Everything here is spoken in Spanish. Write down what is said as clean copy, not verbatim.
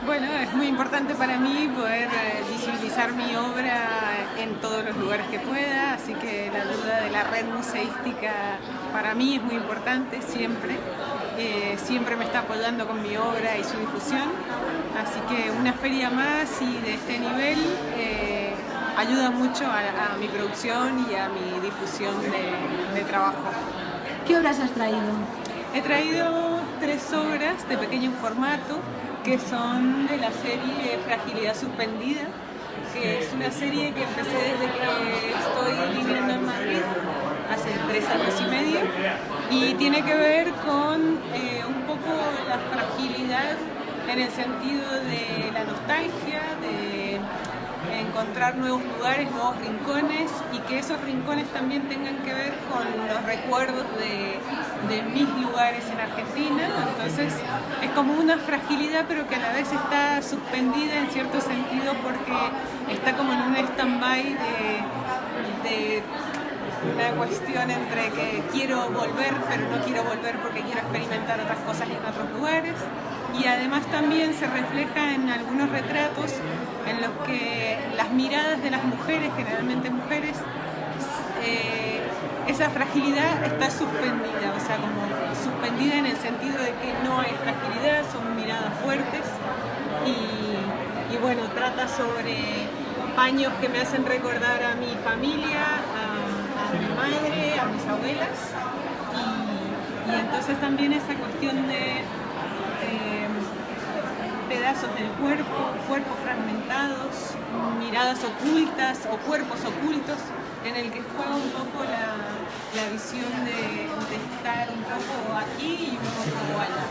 Bueno, es muy importante para mí poder visibilizar mi obra en todos los lugares que pueda, así que la ayuda de la red museística para mí es muy importante siempre. Siempre me está apoyando con mi obra y su difusión, así que una feria más y de este nivel ayuda mucho a mi producción y a mi difusión de trabajo. ¿Qué obras has traído? He traído 3 obras de pequeño formato que son de la serie Fragilidad Suspendida, que es una serie que empecé desde que estoy viviendo en Madrid, hace 3 años y medio, y tiene que ver con un poco la fragilidad en el sentido de la nostalgia, de encontrar nuevos lugares, nuevos rincones, y que esos rincones también tengan que ver con los recuerdos de mis lugares en Argentina. Entonces es como una fragilidad, pero que a la vez está suspendida en cierto sentido porque está como en un stand-by de una cuestión entre que quiero volver, pero no quiero volver porque quiero experimentar otras cosas en otros lugares. Y además también se refleja en algunos retratos en los que las miradas de las mujeres, generalmente mujeres, esa fragilidad está suspendida, o sea, como suspendida en el sentido de que no hay fragilidad, son miradas fuertes. Y bueno, trata sobre paños que me hacen recordar a mi familia, a mi madre, a mis abuelas, y entonces también esa cuestión de pedazos del cuerpo, cuerpos fragmentados, miradas ocultas o cuerpos ocultos, en el que juega un poco la visión de estar un poco aquí y un poco allá.